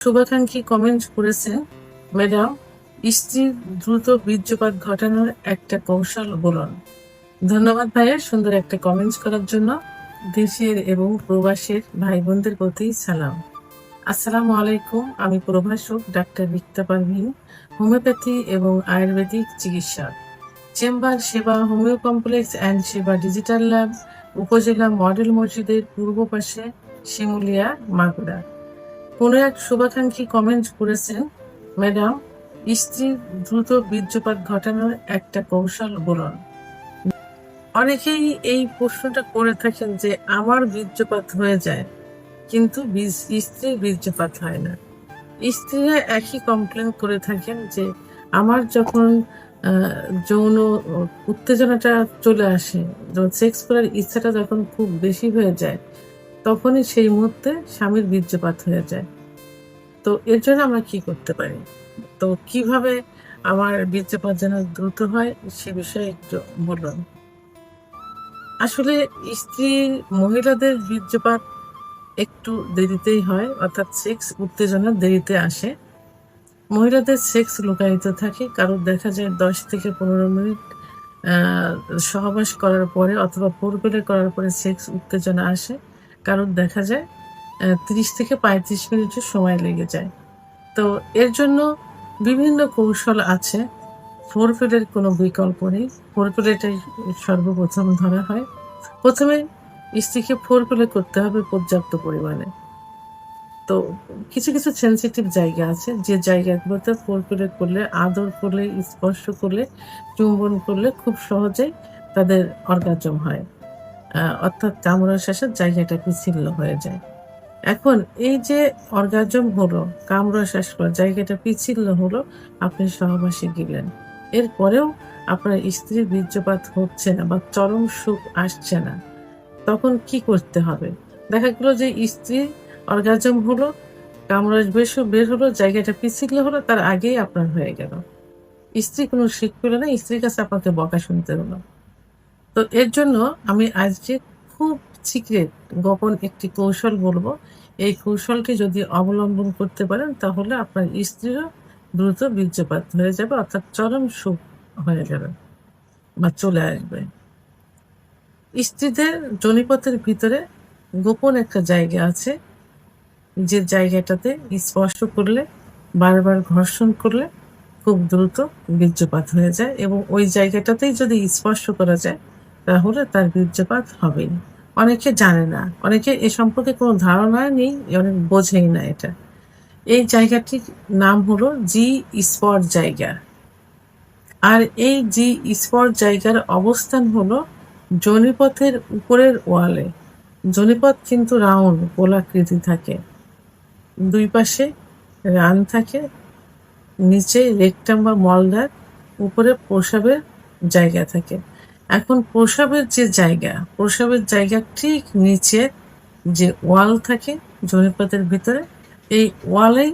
শুভাকাঙ্ক্ষী কমেন্ট করেছেন, ম্যাডাম, স্ত্রীর দ্রুত বীর্যপাত ঘটানোর একটা কৌশল বলুন। ধন্যবাদ ভাইয়া সুন্দর একটা কমেন্টস করার জন্য। দেশের এবং প্রবাসের ভাই বোনদের প্রতি সালাম। আসসালামু আলাইকুম। আমি প্রভাষক ডাক্তার রিক্তা পারভীন, হোমিওপ্যাথি এবং আয়ুর্বেদিক চিকিৎসক, চেম্বার সেবা, হোমিও কমপ্লেক্স অ্যান্ড সেবা ডিজিটাল ল্যাব, উপজেলা মডেল মসজিদের পূর্ব পাশে, শিমুলিয়া, মাগুরা। কোনো এক শুভাকাঙ্ক্ষী কমেন্ট করেছেন, ম্যাডাম, স্ত্রীর দ্রুত বীর্যপাত ঘটানোর একটা কৌশল বলুন। অনেকেই এই প্রশ্নটা করে থাকেন যে আমার বীর্যপাত হয়ে যায় কিন্তু স্ত্রীর বীর্যপাত হয় না। স্ত্রীরা একই কমপ্লেন করে থাকেন যে আমার যখন যৌন উত্তেজনাটা চলে আসে, সেক্স করার ইচ্ছাটা যখন খুব বেশি হয়ে যায়, তখনই সেই মুহূর্তে স্বামীর বীর্যপাত হয়ে যায়। তো এর জন্য আমরা কি করতে পারি? তো কিভাবে আমার বীর্যপাত যেন দ্রুত হয় সে বিষয়ে একটু বলুন। আসলে মহিলাদের বীর্যপাত একটু দেরিতেই হয়, অর্থাৎ সেক্স উত্তেজনা দেরিতে আসে। মহিলাদের সেক্স লুকায়িত থাকে, কারোর দেখা যায় 10 থেকে 15 মিনিট সহবাস করার পরে অথবা ফোরপ্লে করার পরে সেক্স উত্তেজনা আসে, কারোর দেখা যায় 30 থেকে 35 মিনিটের সময় লেগে যায়। তো এর জন্য বিভিন্ন কৌশল আছে। ফোরপ্লের কোনো বিকল্প নেই। ফোরপ্লেটাই সর্বপ্রথম ধরা হয়। প্রথমে স্ত্রীকে ফোরপ্লে করতে হবে পর্যাপ্ত পরিমাণে। তো কিছু সেনসিটিভ জায়গা আছে যে জায়গাগুলোতে ফোরপ্লে করলে, আদর করলে, স্পর্শ করলে, চুম্বন করলে খুব সহজেই তাদের অর্গাজম হয়। অর্থাৎ কামড়া শ্বাসের জায়গাটা পিচ্ছিল হয়ে যায়। এখন এই যে অর্গাজম হলো, কামড়া শ্বাস করার জায়গাটা পিচ্ছিল হলো, আপনি সহবাসে গেলেন, এরপরেও আপনার স্ত্রীর বীর্যপাত হচ্ছে না বা চরম সুখ আসছে না, তখন কি করতে হবে? দেখা গেল যে স্ত্রীর অর্গাজম হলো, কামড়া বের হলো, জায়গাটা পিচ্ছিল হলো, তার আগেই আপনার হয়ে গেল। স্ত্রী কোনো শিখ পেল না, স্ত্রীর কাছে আপনাকে বকা শুনতে হলো। তো এর জন্য আমি আজকে খুব সিক্রেট, গোপন একটি কৌশল বলবো। এই কৌশলটি যদি অবলম্বন করতে পারেন তাহলে আপনার স্ত্রীরও দ্রুত বীর্যপাত হয়ে যাবে, অর্থাৎ চরম সুখ হয়ে যাবে বা চলে আসবে। স্ত্রীদের যোনিপথের ভিতরে গোপন একটা জায়গা আছে, যে জায়গাটাতে স্পর্শ করলে, বারবার ঘর্ষণ করলে খুব দ্রুত বীর্যপাত হয়ে যায়, এবং ওই জায়গাটাতেই যদি স্পর্শ করা যায় তাহলে তার বীর্যপাত হবেই। অনেকে জানে না, অনেকে এ সম্পর্কে কোনো ধারণা নেই, অনেক বোঝেই না এটা। এই জায়গাটির নাম হলো জি স্পট জায়গা। আর এই জি স্পট জায়গার অবস্থান হলো যোনিপথের উপরের ওয়ালে। যোনিপথ কিন্তু রাউন্ড, গোলাকৃতি থাকে, দুই পাশে রান থাকে, নিচে রেকটাম বা মলদার, উপরে প্রসাবের জায়গা থাকে। এখন প্রসাবের জায়গা ঠিক নিচে যে ওয়াল থাকে যোনিপথের ভিতরে, এই ওয়ালেই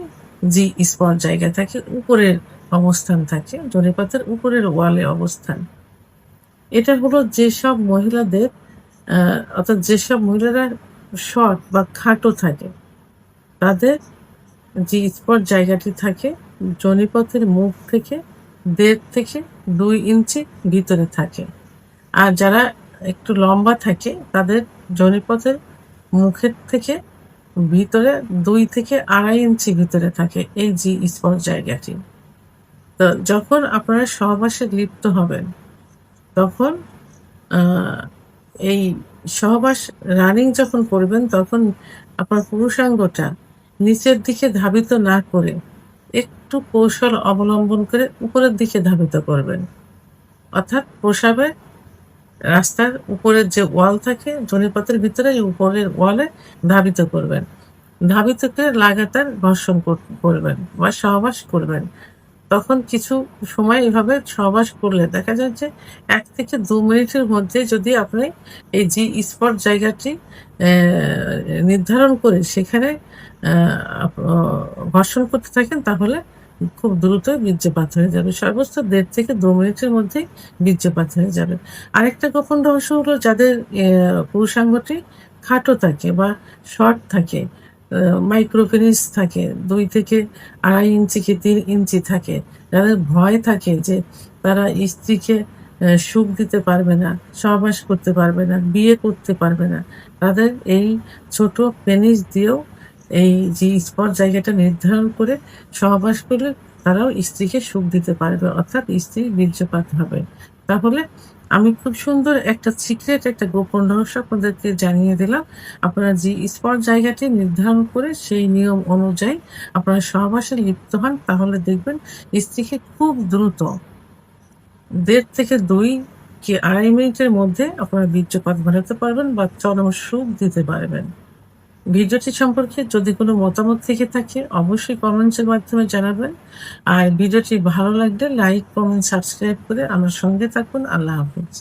জি স্পট জায়গা থাকে, উপরের অবস্থান থাকে, যোনিপথের উপরের ওয়ালে অবস্থান। এটা হলো যেসব মহিলাদের অর্থাৎ যেসব মহিলারা শর্ট বা খাটো থাকে, তাদের যে স্পট জায়গাটি থাকে যোনিপথের মুখ থেকে 1.5 থেকে 2 ইঞ্চি ভিতরে থাকে। আর যারা একটু লম্বা থাকে তাদের যোনিপথের মুখের থেকে ভিতরে 2 থেকে 2.5 ইঞ্চি ভিতরে থাকে এই জি স্পট জায়গাটি। তো যখন আপনারা সহবাসে লিপ্ত হবেন, তখন এই সহবাস রানিং যখন করবেন, তখন আপনার পুরুষাঙ্গটা নিচের দিকে ধাবিত না করে একটু কৌশল অবলম্বন করে উপরের দিকে ধাবিত করবেন। অর্থাৎ প্রসাবের রাস্তার উপরের যে ওয়াল থাকে যোনিপথের ভিতরে, এই উপরের ওয়ালে ধাবিত করবেন। ধাবিত করে লাগাতার ঘর্ষণ করবেন বা সহবাস করবেন। তখন কিছু সময় এভাবে সহবাস করলে দেখা যায় যে 1 থেকে 2 মিনিটের মধ্যে যদি আপনি এই জি স্পট জায়গাটি নির্ধারণ করে সেখানে ঘর্ষণ করতে থাকেন, তাহলে খুব দ্রুত বীর্যপাত হয়ে যাবে। সর্বোচ্চ 1.5 থেকে 2 মিনিটের মধ্যেই বীর্যপাত হয়ে যাবে। আরেকটা গোপন রহস্য হলো, যাদের পুরুষাঙ্গটি খাটো থাকে বা শর্ট থাকে, মাইক্রোপেনিস থাকে, 2 থেকে 2.5 ইঞ্চি কি 3 ইঞ্চি থাকে। যাদের ভয় থাকে যে তারা স্ত্রীকে সুখ দিতে পারবে না, সহবাস করতে পারবে না, বিয়ে করতে পারবে না, তাদের এই ছোট পেনিস দিয়েও এই যে স্পট জায়গাটা নির্ধারণ করে সহবাস করলে তারাও স্ত্রীকে সুখ দিতে পারবে, অর্থাৎ স্ত্রীর বীর্যপাত হবে। তাহলে আমি খুব সুন্দর একটা সিক্রেট, একটা গোপন রহস্য আপনাদেরকে জানিয়ে দিলাম। আপনারা যে স্পট জায়গাটি নির্ধারণ করে সেই নিয়ম অনুযায়ী আপনারা সহবাসে লিপ্ত হন, তাহলে দেখবেন স্ত্রীকে খুব দ্রুত 1.5 থেকে 2 কি 2.5 মিনিটের মধ্যে আপনারা বীর্যপাত ঘটাতে পারবেন বা চরম সুখ দিতে পারবেন। ভিডিওটি সম্পর্কে যদি কোনো মতামত থেকে থাকে অবশ্যই কমেন্টসের মাধ্যমে জানাবেন। আর ভিডিওটি ভালো লাগলে লাইক, কমেন্ট, সাবস্ক্রাইব করে আমার সঙ্গে থাকুন। আল্লাহ হাফেজ।